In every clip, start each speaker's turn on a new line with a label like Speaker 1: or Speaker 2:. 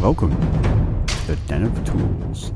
Speaker 1: Welcome to Den of Tools.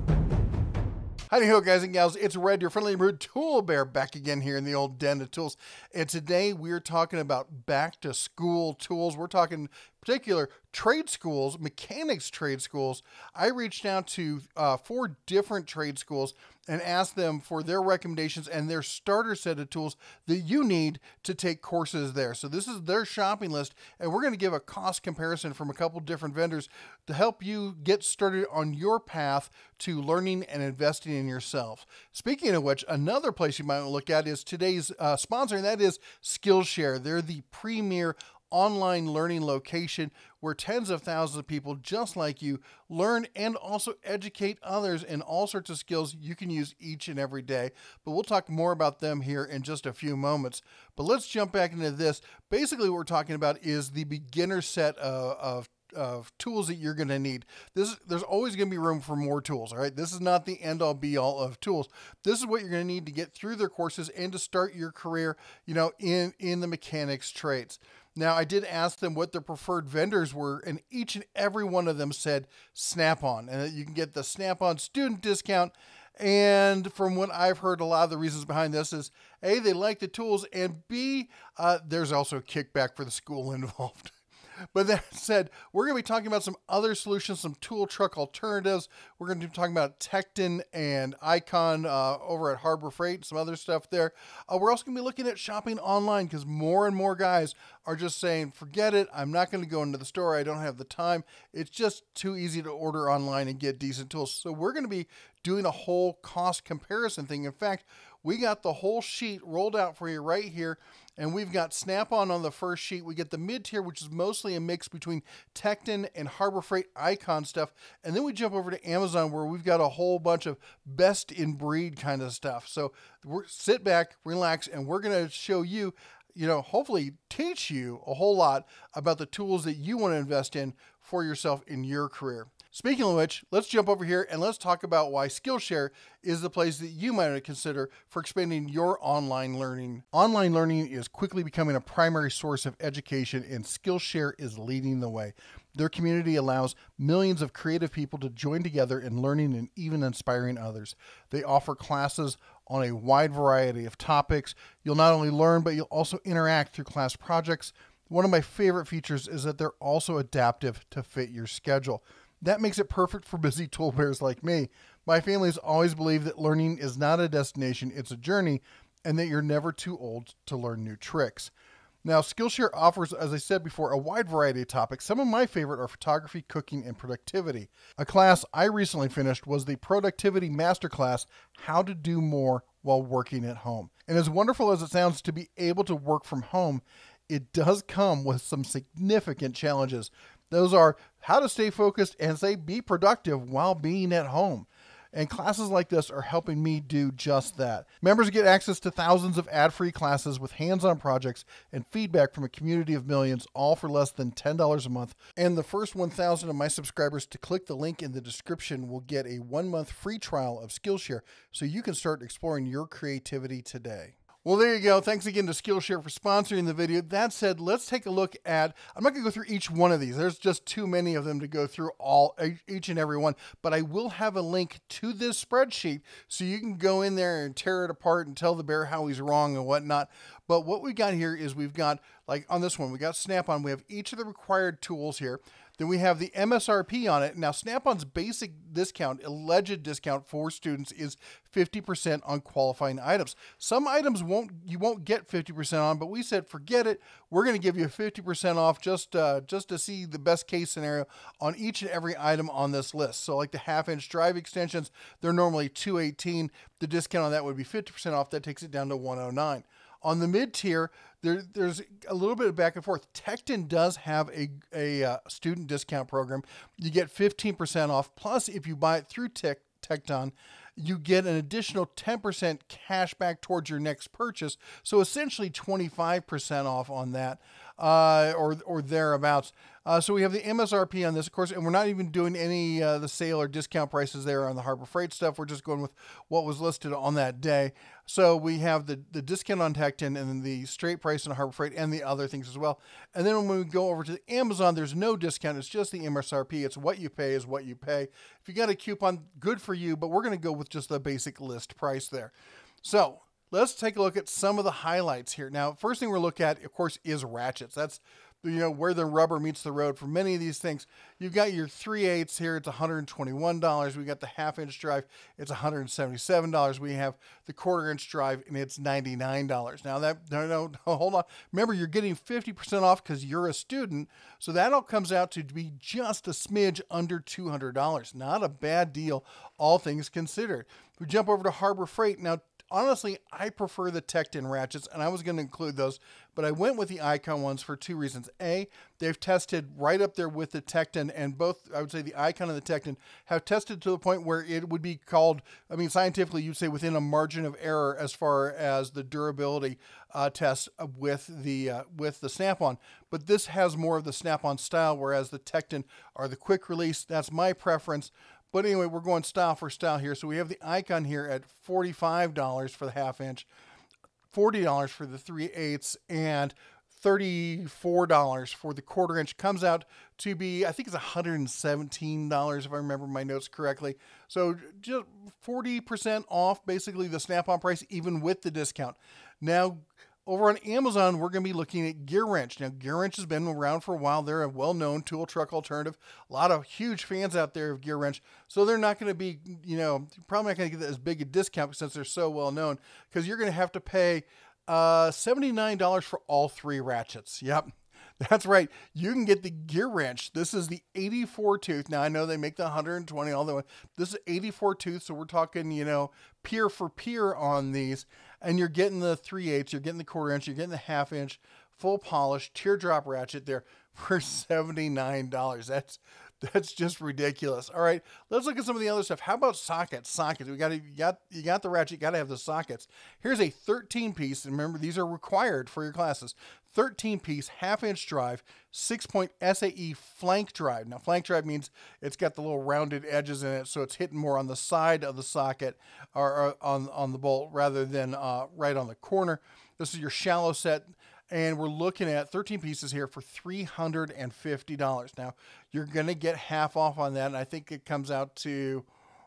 Speaker 2: Howdy ho, guys and gals, it's Red, your friendly rude tool bear, back again here in the old Den of Tools. And today we're talking about back to school tools. We're talking particular trade schools, mechanics trade schools. I reached out to 4 different trade schools and asked them for their recommendations and their starter set of tools that you need to take courses there. So this is their shopping list, and we're going to give a cost comparison from a couple different vendors to help you get started on your path to learning and investing in yourself. Speaking of which, another place you might want to look at is today's sponsor, and that is Skillshare. They're the premier online learning location where tens of thousands of people just like you learn and also educate others in all sorts of skills you can use each and every day. But we'll talk more about them here in just a few moments. But let's jump back into this. Basically what we're talking about is the beginner set of tools that you're going to need. There's always going to be room for more tools. All right. This is not the end all be all of tools. This is what you're going to need to get through their courses and to start your career, in the mechanics trades. Now, I did ask them what their preferred vendors were, and each and every one of them said Snap-on, and that you can get the Snap-on student discount. And from what I've heard, a lot of the reasons behind this is A, they like the tools, and B, there's also a kickback for the school involved. But that said, we're going to be talking about some other solutions, some tool truck alternatives. We're going to be talking about Tekton and Icon over at Harbor Freight, some other stuff there. We're also going to be looking at shopping online because more and more guys are just saying, forget it, I'm not going to go into the store, I don't have the time. It's just too easy to order online and get decent tools. So we're going to be doing a whole cost comparison thing. In fact, we got the whole sheet rolled out for you right here. And we've got Snap-on the first sheet. We get the mid-tier, which is mostly a mix between Tekton and Harbor Freight Icon stuff. And then we jump over to Amazon where we've got a whole bunch of best-in-breed kind of stuff. So sit back, relax, and we're going to show you, hopefully teach you a whole lot about the tools that you want to invest in for yourself in your career. Speaking of which, let's jump over here and let's talk about why Skillshare is the place that you might consider for expanding your online learning. Online learning is quickly becoming a primary source of education, and Skillshare is leading the way. Their community allows millions of creative people to join together in learning and even inspiring others. They offer classes on a wide variety of topics. You'll not only learn, but you'll also interact through class projects. One of my favorite features is that they're also adaptive to fit your schedule. That makes it perfect for busy tool bears like me. My family has always believed that learning is not a destination, it's a journey, and that you're never too old to learn new tricks. Now, Skillshare offers, as I said before, a wide variety of topics. Some of my favorite are photography, cooking, and productivity. A class I recently finished was the Productivity Masterclass, How to Do More While Working at Home. And as wonderful as it sounds to be able to work from home, it does come with some significant challenges. Those are how to stay focused and be productive while being at home. And classes like this are helping me do just that. Members get access to thousands of ad-free classes with hands-on projects and feedback from a community of millions, all for less than $10 a month. And the first 1,000 of my subscribers to click the link in the description will get a 1-month free trial of Skillshare so you can start exploring your creativity today. Well, there you go. Thanks again to Skillshare for sponsoring the video. That said, let's take a look at, I'm not going to go through each one of these. There's just too many of them to go through each and every one, but I will have a link to this spreadsheet so you can go in there and tear it apart and tell the bear how he's wrong and whatnot. But what we got here is we've got, like on this one, we got Snap-on. We have each of the required tools here. Then we have the MSRP on it. Now, Snap-on's basic discount, alleged discount for students, is 50% on qualifying items. Some items you won't get 50% on, but we said, forget it. We're going to give you 50% off just to see the best case scenario on each and every item on this list. So like the 1/2-inch drive extensions, they're normally $218. The discount on that would be 50% off. That takes it down to $109. On the mid-tier, there's a little bit of back and forth. Tekton does have a student discount program. You get 15% off. Plus, if you buy it through Tekton, you get an additional 10% cash back towards your next purchase. So essentially 25% off on that. or thereabouts. So we have the MSRP on this, of course, and we're not even doing any the sale or discount prices there on the Harbor Freight stuff. We're just going with what was listed on that day. So we have the discount on Tekton and then the straight price on Harbor Freight and the other things as well. And then when we go over to Amazon, there's no discount. It's just the MSRP. It's what you pay is what you pay. If you got a coupon, good for you, but we're going to go with just the basic list price there. So let's take a look at some of the highlights here. Now, first thing we're looking at, of course, is ratchets. That's where the rubber meets the road for many of these things. You've got your 3/8 here, it's $121. We got the 1/2-inch drive, it's $177. We have the 1/4-inch drive, and it's $99. Now no, hold on. Remember, you're getting 50% off because you're a student, so that all comes out to be just a smidge under $200. Not a bad deal, all things considered. We jump over to Harbor Freight. Now, honestly, I prefer the Tekton ratchets, and I was going to include those, but I went with the Icon ones for two reasons. A, they've tested right up there with the Tekton, and both, I would say the Icon and the Tekton, have tested to the point where it would be called, I mean, scientifically, you'd say within a margin of error as far as the durability test with the snap-on. But this has more of the snap-on style, whereas the Tekton are the quick release. That's my preference. But anyway, we're going style for style here. So we have the Icon here at $45 for the 1/2-inch, $40 for the 3/8, and $34 for the 1/4-inch. Comes out to be, I think it's $117 if I remember my notes correctly. So just 40% off basically the snap-on price, even with the discount. Now, over on Amazon, we're going to be looking at GearWrench. Now, GearWrench has been around for a while. They're a well-known tool truck alternative. A lot of huge fans out there of GearWrench. So they're not going to be, probably not going to get as big a discount since they're so well-known, because you're going to have to pay $79 for all 3 ratchets. Yep. That's right. You can get the GearWrench. This is the 84 tooth. Now, I know they make the 120 all the way. This is 84 tooth, so we're talking, peer for peer on these. And you're getting the 3/8, you're getting the 1/4-inch, you're getting the 1/2-inch, full polish, teardrop ratchet there for $79. That's just ridiculous. All right, let's look at some of the other stuff. How about sockets? Sockets. You got the ratchet, you got to have the sockets. Here's a 13-piece, and remember, these are required for your classes. 13-piece, 1/2-inch drive, 6-point SAE flank drive. Now, flank drive means it's got the little rounded edges in it, so it's hitting more on the side of the socket or on the bolt rather than right on the corner. This is your shallow set, and we're looking at 13 pieces here for $350. Now, you're going to get half off on that, and I think it comes out to,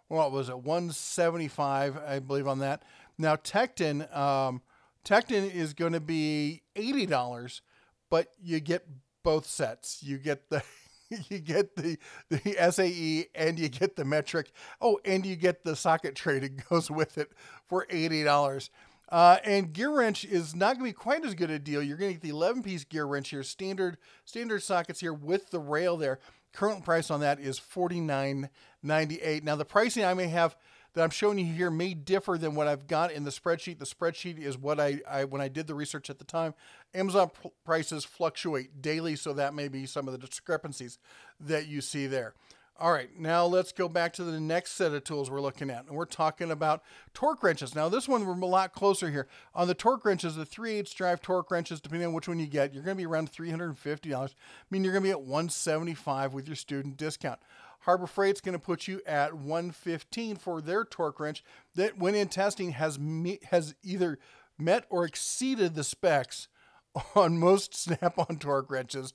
Speaker 2: what was it, $175, I believe, on that. Now, Tekton is going to be $80, but you get both sets. You get the SAE and you get the metric. Oh, and you get the socket tray that goes with it for $80. And GearWrench is not going to be quite as good a deal. You're going to get the 11-piece GearWrench here, standard sockets here with the rail there. Current price on that is $49.98. Now, the pricing I may have that I'm showing you here may differ than what I've got in the spreadsheet. The spreadsheet is what when I did the research at the time. Amazon prices fluctuate daily, so that may be some of the discrepancies that you see there. All right, now let's go back to the next set of tools we're looking at, and we're talking about torque wrenches. Now, this one, we're a lot closer here. On the torque wrenches, the 3/8 drive torque wrenches, depending on which one you get, you're going to be around $350. I mean, you're going to be at $175 with your student discount. Harbor Freight's going to put you at $115 for their torque wrench that, when in testing, has either met or exceeded the specs on most snap-on torque wrenches.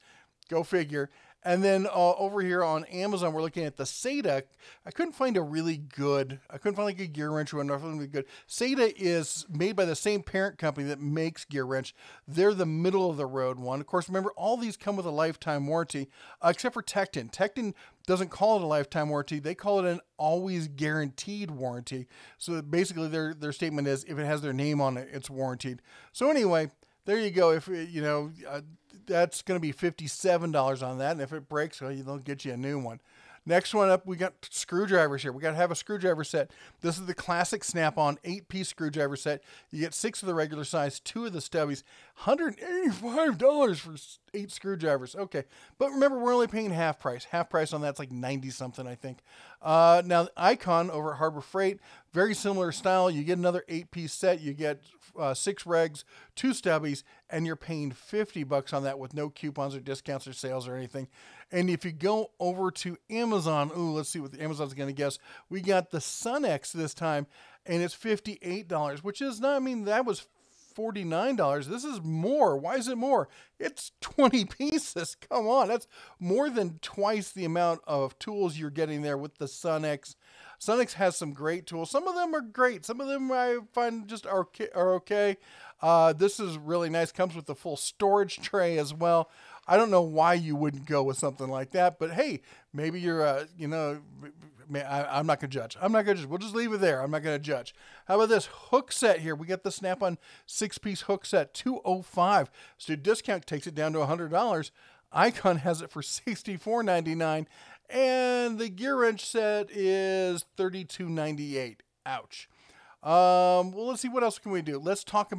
Speaker 2: Go figure. And then over here on Amazon, we're looking at the SATA. I couldn't find a really good, I couldn't find like a GearWrench one, nothing really good. SATA is made by the same parent company that makes GearWrench. They're the middle of the road one. Of course, remember, all these come with a lifetime warranty, except for Tekton. Tekton doesn't call it a lifetime warranty. They call it an always guaranteed warranty. So basically their statement is, if it has their name on it, it's warranted. So anyway, there you go. If that's going to be $57 on that, and if it breaks, well, they'll get you a new one. Next one up, we got screwdrivers here. We got to have a screwdriver set. This is the classic Snap-on 8-piece screwdriver set. You get 6 of the regular size, 2 of the stubbies. $185 8 screwdrivers. Okay. But remember, we're only paying half price. Half price on that's like 90 something, I think. Now, Icon over at Harbor Freight, very similar style. You get another 8-piece set. You get 6 regs, 2 stubbies, and you're paying $50 on that with no coupons or discounts or sales or anything. And if you go over to Amazon, let's see what Amazon's going to guess. We got the SunX this time, and it's $58, which is not, I mean, that was $49. This is more. Why is it more? It's 20 pieces. Come on. That's more than twice the amount of tools you're getting there with the SunX. SunX has some great tools. Some of them are great. Some of them I find just are okay. This is really nice. Comes with the full storage tray as well. I don't know why you wouldn't go with something like that, but hey, maybe you're, I'm not going to judge. I'm not going to judge. We'll just leave it there. I'm not going to judge. How about this hook set here? We got the Snap-on 6-piece hook set, $205. So discount takes it down to $100. Icon has it for $64.99. And the GearWrench set is $32.98. Ouch. Well, let's see, what else can we do? Let's talk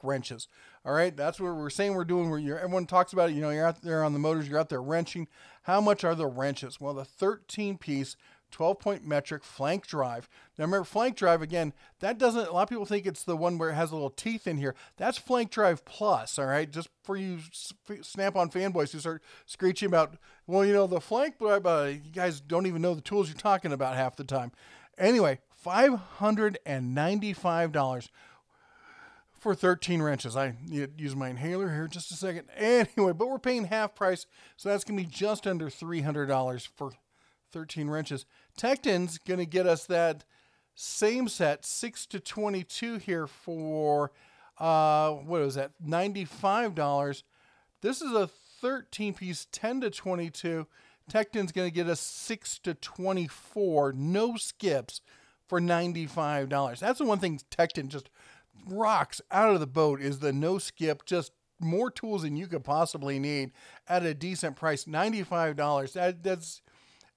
Speaker 2: wrenches. All right. That's what we're saying we're doing. Everyone talks about it. You're out there on the motors, you're out there wrenching. How much are the wrenches? Well, the 13-piece 12-point metric flank drive. Now remember, flank drive, again, that doesn't, a lot of people think it's the one where it has a little teeth in here. That's flank drive plus, all right? Just for you Snap-on fanboys who start screeching about, well, the flank drive, you guys don't even know the tools you're talking about half the time. Anyway, $595 for 13 wrenches. I need to use my inhaler here just a second. Anyway, but we're paying half price, so that's going to be just under $300 for 13 wrenches. Tekton's going to get us that same set, 6 to 22 here for, what is that, $95. This is a 13-piece 10 to 22. Tekton's going to get us 6 to 24, no skips, for $95. That's the one thing Tekton just rocks out of the boat, is the no skip, just more tools than you could possibly need at a decent price. $95.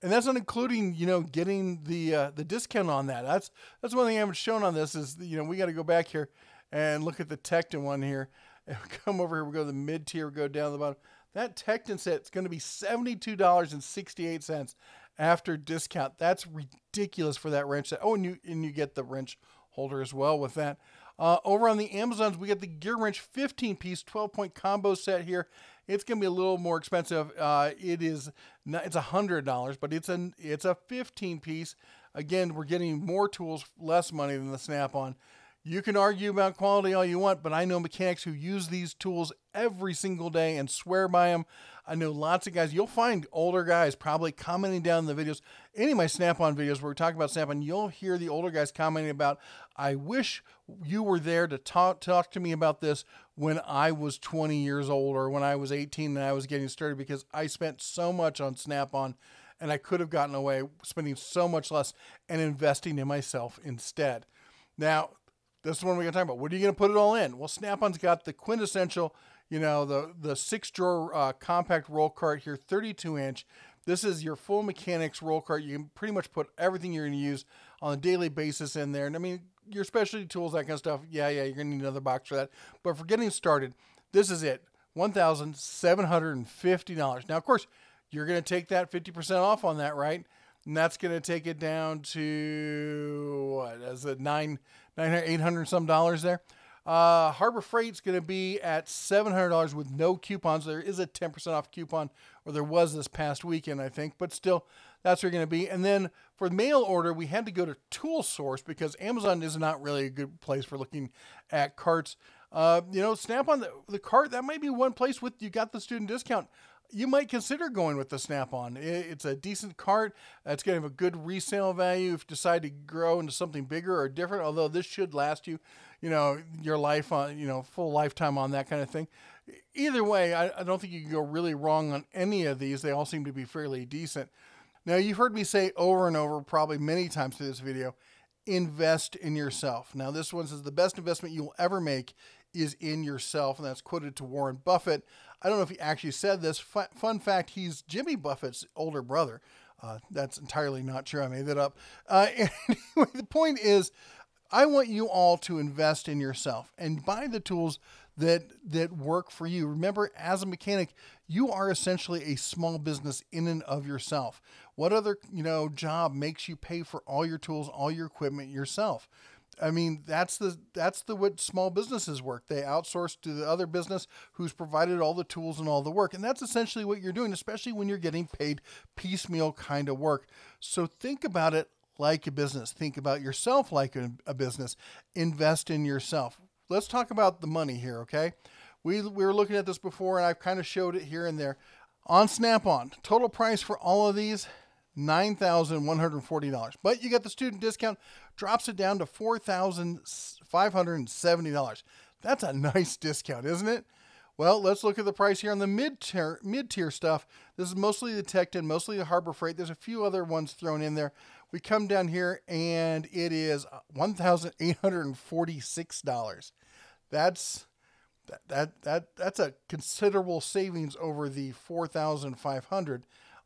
Speaker 2: And that's not including, getting the discount on that. That's one thing I haven't shown on this is, we got to go back here and look at the Tekton one here. And come over here, we go to the mid-tier, we go down to the bottom. That Tekton set is going to be $72.68 after discount. That's ridiculous for that wrench set. Oh, and you get the wrench holder as well with that. Over on the Amazons, we got the GearWrench 15-piece 12-point combo set here. It's going to be a little more expensive. It's $100, but it's a 15-piece. Again, we're getting more tools, less money than the Snap-on. You can argue about quality all you want, but I know mechanics who use these tools every single day and swear by them. I know lots of guys. You'll find older guys probably commenting down in the videos. Any of my Snap-on videos where we're talking about Snap-on, you'll hear the older guys commenting about, I wish you were there to talk to me about this when I was 20 years old or when I was 18 and I was getting started, because I spent so much on Snap-on and I could have gotten away spending so much less and investing in myself instead. Now, this is one we're going to talk about. What are you going to put it all in? Well, Snap-on's got the quintessential, the 6-drawer compact roll cart here, 32-inch. This is your full mechanics roll cart. You can pretty much put everything you're going to use on a daily basis in there. And I mean, your specialty tools, that kind of stuff, yeah, you're going to need another box for that. But for getting started, this is it, $1,750. Now, of course, you're going to take that 50% off on that, right? And that's going to take it down to, what, is it $800 some dollars there? Harbor Freight's going to be at $700 with no coupons. There is a 10% off coupon, or there was this past weekend, I think, but still, that's where you're going to be. And then for mail order, we had to go to Tool Source because Amazon is not really a good place for looking at carts. Snap-on, the cart, that might be one place with, you got the student discount. You might consider going with the Snap-on. It's a decent cart. It's going to have a good resale value if you decide to grow into something bigger or different, although this should last you, your life on, full lifetime on that kind of thing. Either way, I don't think you can go really wrong on any of these. They all seem to be fairly decent. Now, you've heard me say over and over, probably many times through this video, invest in yourself. Now, this one says the best investment you will ever make is in yourself, and that's quoted to Warren Buffett. I don't know if he actually said this. Fun fact, he's Jimmy Buffett's older brother. That's entirely not true. I made that up. Anyway, the point is, I want you all to invest in yourself and buy the tools that work for you. Remember, as a mechanic, you are essentially a small business in and of yourself. What other, job makes you pay for all your tools, all your equipment yourself? I mean, that's the what small businesses work. They outsource to the other business who's provided all the tools and all the work. And that's essentially what you're doing, especially when you're getting paid piecemeal kind of work. So think about it like a business. Think about yourself like a business. Invest in yourself. Let's talk about the money here, okay? We were looking at this before, and I've kind of showed it here and there. On Snap-on, total price for all of these, $9,140. But you get the student discount, drops it down to $4,570. That's a nice discount, isn't it? Well, let's look at the price here on the mid-tier stuff. This is mostly the Tekton, mostly the Harbor Freight. There's a few other ones thrown in there. We come down here and it is $1,846. That's a considerable savings over the $4,500.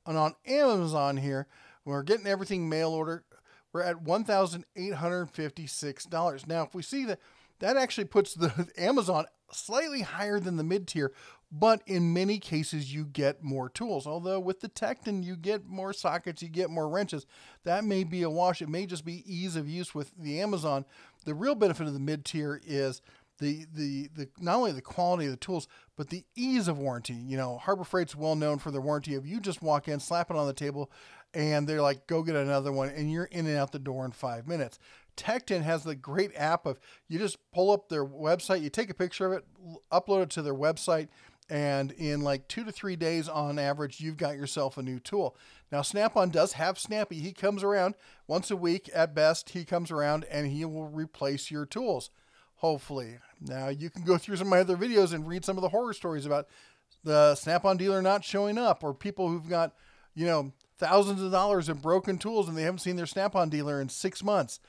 Speaker 2: And on Amazon here, we're getting everything mail order. We're at $1,856. Now, if we see that actually puts the Amazon slightly higher than the mid-tier, but in many cases you get more tools. Although with the Tekton you get more sockets, you get more wrenches. That may be a wash. It may just be ease of use with the Amazon. The real benefit of the mid-tier is the not only the quality of the tools, but the ease of warranty. Harbor Freight's well known for their warranty of you just walk in, slap it on the table, and they're like, go get another one, and you're in and out the door in 5 minutes. Tekton has the great app of you just pull up their website, you take a picture of it, upload it to their website, and in like 2 to 3 days on average, you've got yourself a new tool. Now, Snap-on does have Snappy. He comes around once a week at best. He comes around and he will replace your tools, hopefully. Now, you can go through some of my other videos and read some of the horror stories about the Snap-on dealer not showing up, or people who've got, thousands of dollars in broken tools and they haven't seen their Snap-on dealer in 6 months.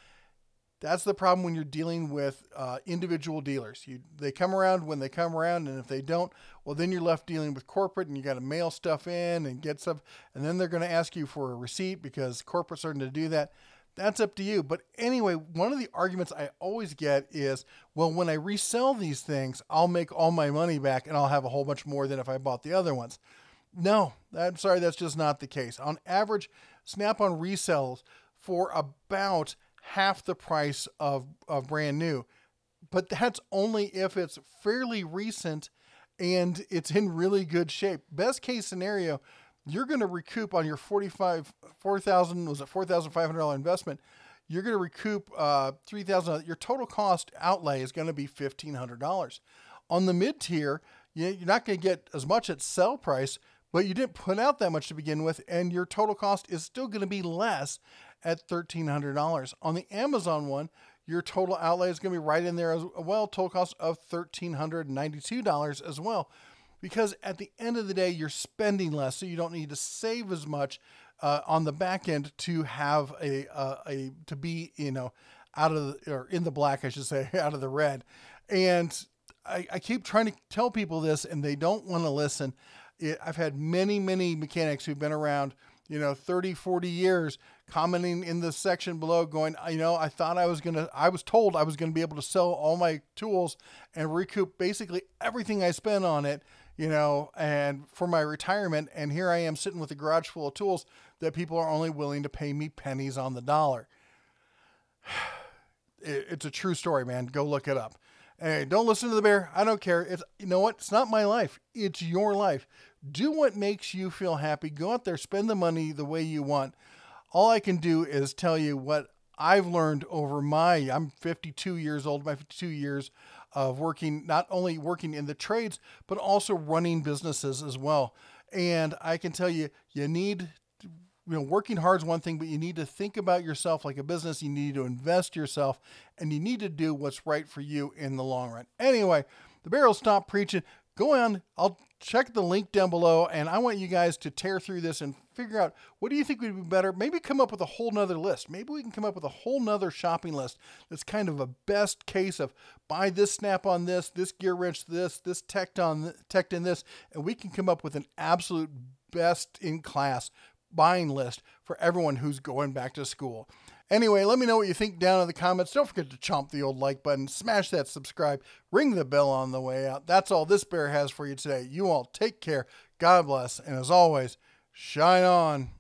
Speaker 2: That's the problem when you're dealing with individual dealers. They come around when they come around, and if they don't, well, then you're left dealing with corporate, and you got to mail stuff in and get stuff, and then they're going to ask you for a receipt because corporate's starting to do that. That's up to you. But anyway, one of the arguments I always get is, well, when I resell these things, I'll make all my money back, and I'll have a whole bunch more than if I bought the other ones. No, I'm sorry, that's just not the case. On average, Snap-on resells for about half the price of brand new, but that's only if it's fairly recent and it's in really good shape. Best case scenario, you're going to recoup on your $4,500 investment. You're going to recoup $3,000. Your total cost outlay is going to be $1,500. On the mid tier, you're not going to get as much at sell price, but you didn't put out that much to begin with, and your total cost is still going to be less at $1,300. On the Amazon one, your total outlay is going to be right in there as well, total cost of $1,392 as well. Because at the end of the day, you're spending less, so you don't need to save as much on the back end to have to be out of or in the black, I should say, out of the red. And I keep trying to tell people this, and they don't want to listen. I've had many mechanics who've been around 30, 40 years commenting in the section below going, I was told I was going to be able to sell all my tools and recoup basically everything I spent on it, and for my retirement. And here I am sitting with a garage full of tools that people are only willing to pay me pennies on the dollar. It's a true story, man. Go look it up. Hey, don't listen to the bear. I don't care. It's not my life. It's your life. Do what makes you feel happy. Go out there, spend the money the way you want. All I can do is tell you what I've learned over I'm 52 years old, my 52 years of working, not only working in the trades, but also running businesses as well. And I can tell you, working hard is one thing, but you need to think about yourself like a business. You need to invest yourself, and you need to do what's right for you in the long run. Anyway, the bear will stop preaching. Go on. I'll check the link down below, and I want you guys to tear through this and figure out, what do you think would be better? Maybe come up with a whole nother list. Maybe we can come up with a whole nother shopping list that's kind of a best case of buy this Snap-on this GearWrench this Tekton this, and we can come up with an absolute best in class buying list for everyone who's going back to school. Anyway, let me know what you think down in the comments. Don't forget to chomp the old like button, smash that subscribe, ring the bell on the way out. That's all this bear has for you today. You all take care, God bless, and as always, shine on.